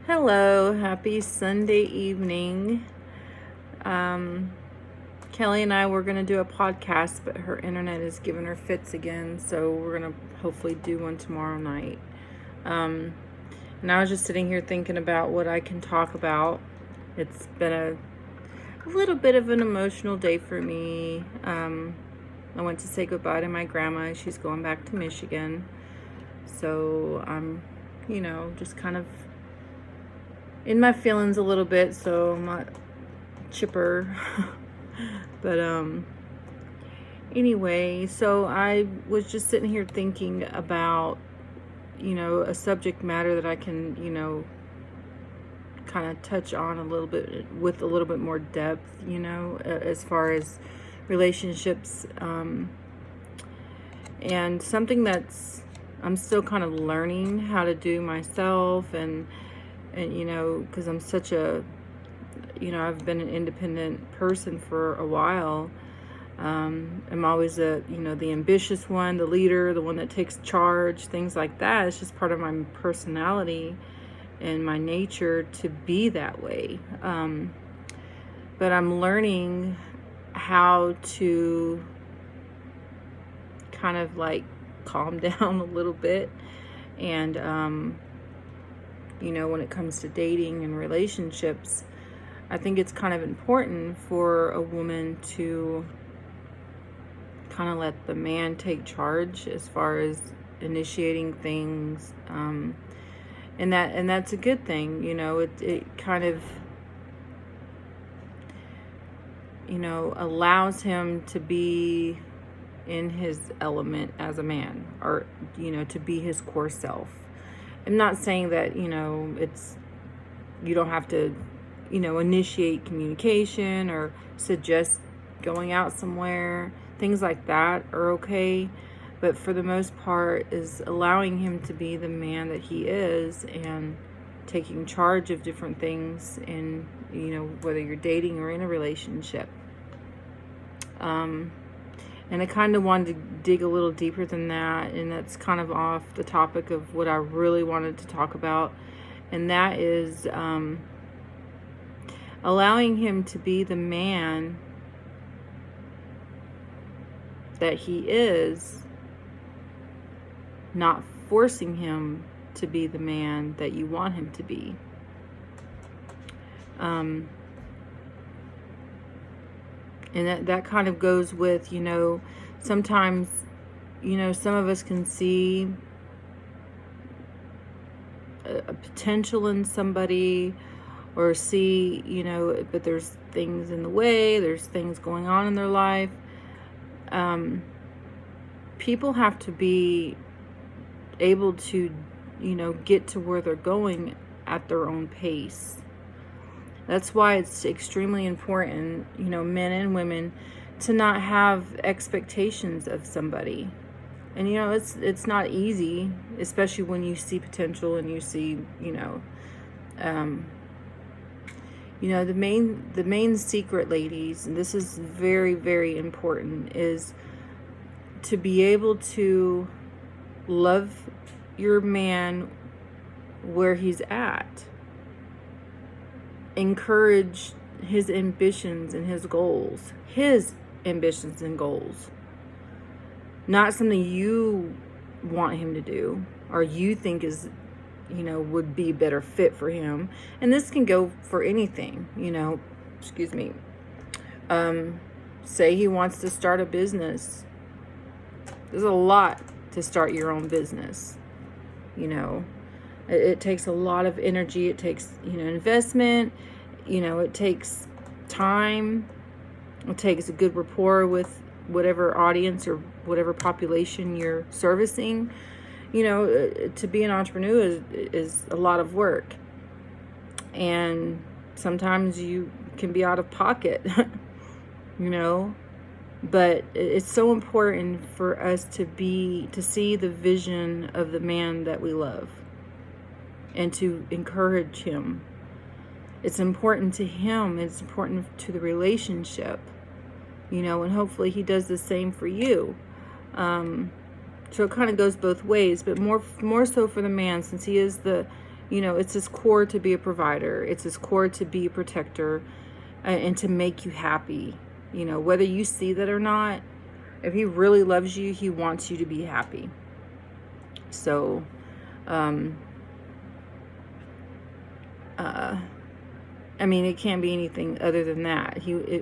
Hello, happy Sunday evening. Kelly and I were going to do a podcast, but her internet is giving her fits again, so we're going to hopefully do one tomorrow night. And I was just sitting here thinking about what I can talk about. It's been a little bit of an emotional day for me. I went to say goodbye to my grandma. She's going back to Michigan. So I'm, just kind of in my feelings a little bit, so I'm not chipper. But anyway, so I was just sitting here thinking about, a subject matter that I can, kind of touch on a little bit with a little bit more depth, as far as relationships, and something that's I'm still kind of learning how to do myself, and because I'm such a, I've been an independent person for a while. I'm always the ambitious one, the leader, the one that takes charge, things like that. It's just part of my personality and my nature to be that way. But I'm learning how to kind of like calm down a little bit. And, when it comes to dating and relationships, I think it's kind of important for a woman to kind of let the man take charge as far as initiating things, and that's a good thing. It kind of allows him to be in his element as a man, or to be his core self. I'm not saying that it's you don't have to initiate communication or suggest going out somewhere. Things like that are okay, but for the most part is allowing him to be the man that he is and taking charge of different things, in whether you're dating or in a relationship. And I kind of wanted to dig a little deeper than that, and that's kind of off the topic of what I really wanted to talk about, and that is allowing him to be the man that he is, not forcing him to be the man that you want him to be. And that kind of goes with, sometimes, some of us can see a potential in somebody, or see, but there's things in the way, there's things going on in their life. People have to be able to, get to where they're going at their own pace. That's why it's extremely important, men and women, to not have expectations of somebody. And it's not easy, especially when you see potential and you see, the main secret, ladies, and this is very, very important, is to be able to love your man where he's at. Encourage his ambitions and his goals. His ambitions and goals. Not something you want him to do, or you think is, would be a better fit for him. And this can go for anything, excuse me. Say he wants to start a business. There's a lot to start your own business. It takes a lot of energy. It takes, investment. It takes time. It takes a good rapport with whatever audience or whatever population you're servicing. To be an entrepreneur is a lot of work. And sometimes you can be out of pocket, But it's so important for us to see the vision of the man that we love, and to encourage him. It's important to him. It's important to the relationship, and hopefully he does the same for you. So it kind of goes both ways, but more so for the man, since he is the it's his core to be a provider. It's his core to be a protector, and to make you happy. Whether you see that or not, if he really loves you, he wants you to be happy. So, it can't be anything other than that.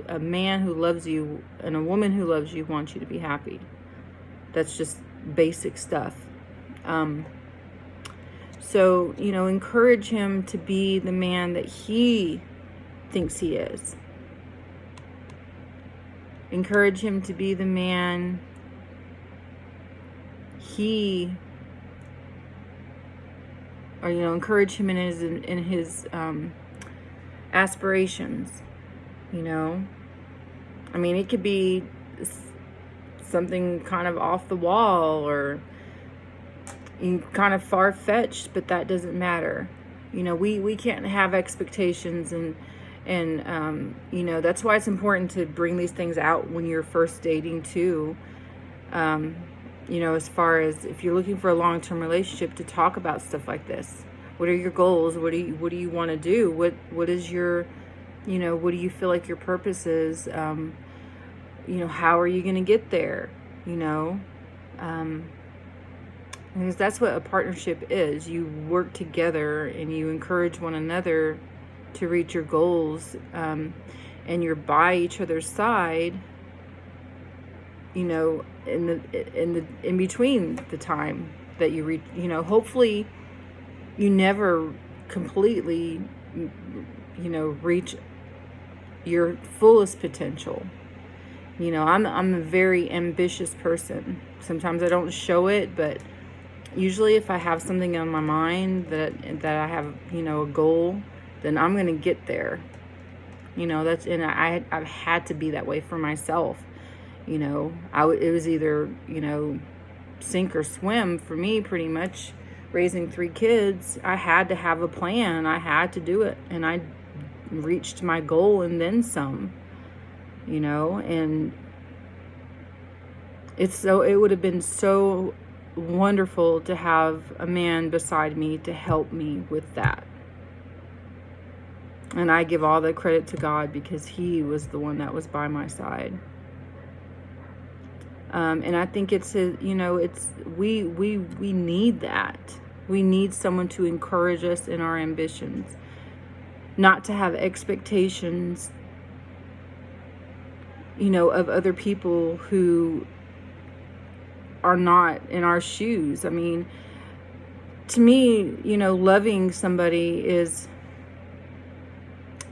A man who loves you and a woman who loves you wants you to be happy. That's just basic stuff. So, encourage him to be the man that he thinks he is. Encourage him to be the man encourage him in his aspirations. It could be something kind of off the wall or kind of far-fetched, but that doesn't matter. We can't have expectations, and that's why it's important to bring these things out when you're first dating too. As far as if you're looking for a long-term relationship, to talk about stuff like this. What are your goals? What do you want to do? What is your, what do you feel like your purpose is? How are you going to get there? Because that's what a partnership is. You work together and you encourage one another to reach your goals, and you're by each other's side, in between the time that you reach. Hopefully you never completely reach your fullest potential. I'm a very ambitious person. Sometimes I don't show it, but usually if I have something on my mind that I have, a goal, then I'm going to get there. I've had to be that way for myself. It was either, sink or swim for me, pretty much. Raising 3 kids, I had to have a plan. I had to do it, and I reached my goal and then some. And it would have been so wonderful to have a man beside me to help me with that. And I give all the credit to God, because he was the one that was by my side. And I think it's his, we need that. We need someone to encourage us in our ambitions, not to have expectations, of other people who are not in our shoes. To me, loving somebody is,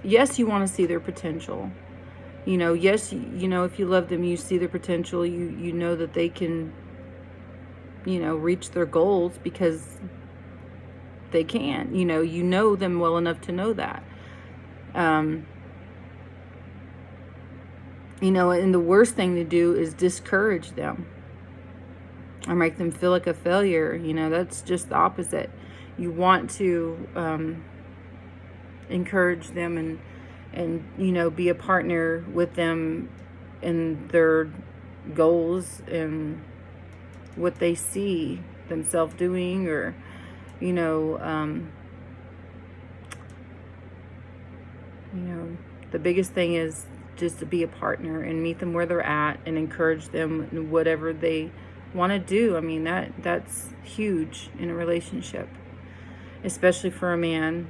yes, you want to see their potential. Yes, if you love them, you see their potential. You know that they can, reach their goals because they can. You know them well enough to know that. And the worst thing to do is discourage them or make them feel like a failure. That's just the opposite. You want to encourage them and be a partner with them in their goals and what they see themselves doing, or the biggest thing is just to be a partner and meet them where they're at and encourage them in whatever they want to do. That's huge in a relationship, especially for a man.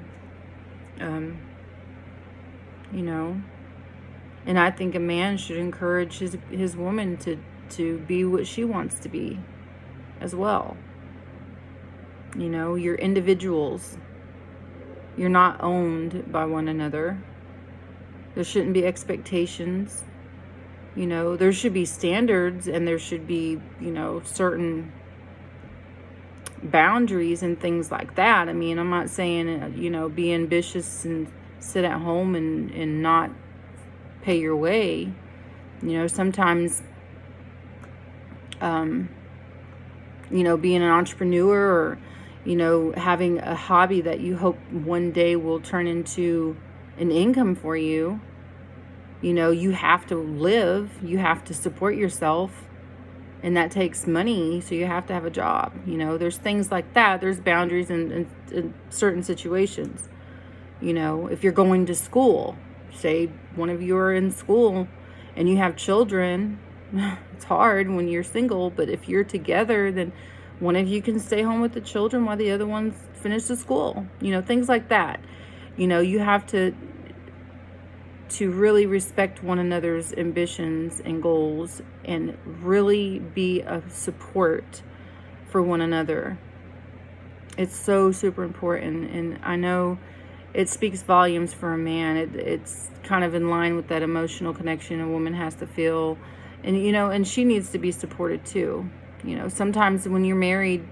And I think a man should encourage his woman to be what she wants to be as well. You're individuals. You're not owned by one another. There shouldn't be expectations. There should be standards, and there should be, certain boundaries and things like that. I'm not saying, be ambitious and sit at home and not pay your way. Sometimes, being an entrepreneur, or, having a hobby that you hope one day will turn into an income for you. You have to live, you have to support yourself, and that takes money, so you have to have a job. You know, there's things like that. There's boundaries in certain situations. You know, if you're going to school, say one of you are in school and you have children, it's hard when you're single, but if you're together, then one of you can stay home with the children while the other one's finished the school. You know, things like that. You know, you have to really respect one another's ambitions and goals and really be a support for one another. It's so super important. And I know it speaks volumes for a man. It's kind of in line with that emotional connection a woman has to feel. And, you know, and she needs to be supported too. You know, sometimes when you're married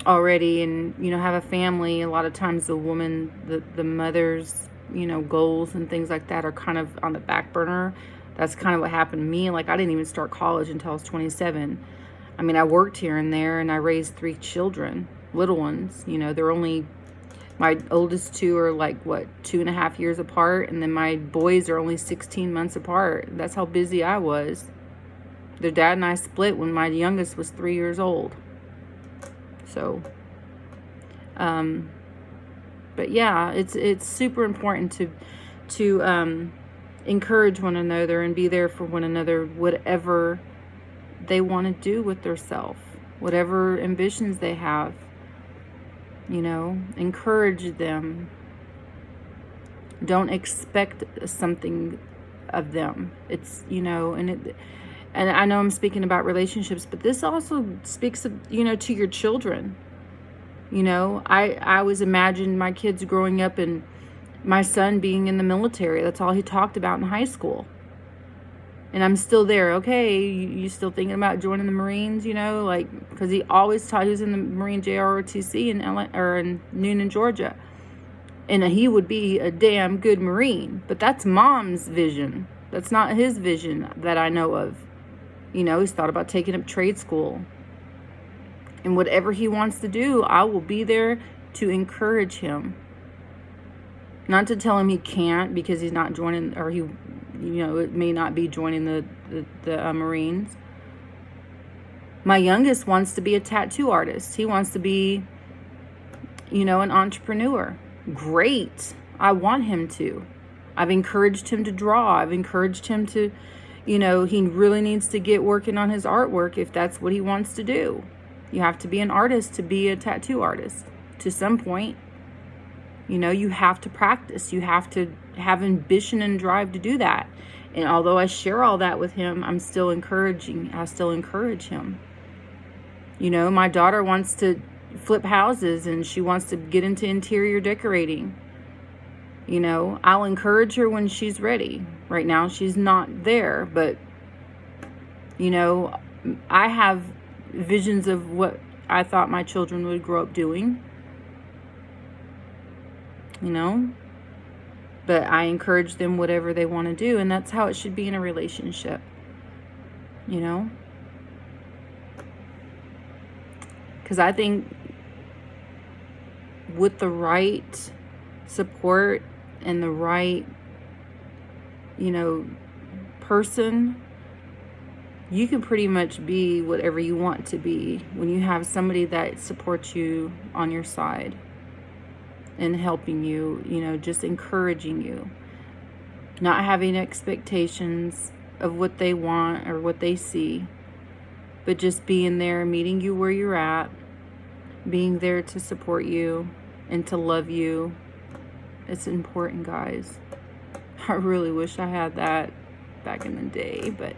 already and, you know, have a family, a lot of times the woman, the mother's, you know, goals and things like that are kind of on the back burner. That's kind of what happened to me. Like, I didn't even start college until I was 27. I mean, I worked here and there, and I raised 3 children, little ones. You know, they're only, my oldest 2 are like, 2.5 years apart, and then my boys are only 16 months apart. That's how busy I was. Their dad and I split when my youngest was 3 years old. So, but yeah, it's super important to encourage one another and be there for one another, whatever they want to do with their self, whatever ambitions they have. You know, encourage them. Don't expect something of them. It's, you know, and I know I'm speaking about relationships, but this also speaks, you know, to your children. You know, I always imagined my kids growing up and my son being in the military. That's all he talked about in high school. And I'm still there. Okay, you still thinking about joining the Marines, you know, like, because he always taught, he was in the Marine JROTC in Noonan, Georgia. And he would be a damn good Marine. But that's mom's vision. That's not his vision that I know of. You know, he's thought about taking up trade school. And whatever he wants to do, I will be there to encourage him. Not to tell him he can't because he's not joining, or he, you know, it may not be joining the Marines. My youngest wants to be a tattoo artist. He wants to be, you know, an entrepreneur. Great. I want him to. I've encouraged him to draw. I've encouraged him to, you know, he really needs to get working on his artwork if that's what he wants to do. You have to be an artist to be a tattoo artist to some point. You know, you have to practice. You have to have ambition and drive to do that. And although I share all that with him, I still encourage him. You know, my daughter wants to flip houses and she wants to get into interior decorating. You know, I'll encourage her when she's ready. Right now, she's not there, but, you know, I have visions of what I thought my children would grow up doing, you know, but I encourage them whatever they want to do, and that's how it should be in a relationship, you know, because I think with the right support and the right, you know, person, you can pretty much be whatever you want to be when you have somebody that supports you on your side and helping you, you know, just encouraging you, not having expectations of what they want or what they see, but just being there, meeting you where you're at, being there to support you and to love you. It's important, guys. I really wish I had that back in the day, but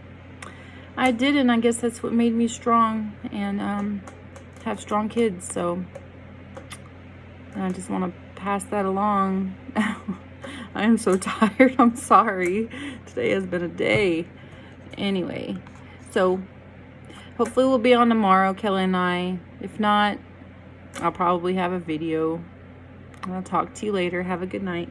I didn't. I guess that's what made me strong and have strong kids. So I just want to pass that along. I am so tired. I'm sorry. Today has been a day. Anyway, so hopefully we'll be on tomorrow, Kelly and I. If not, I'll probably have a video. I'll talk to you later. Have a good night.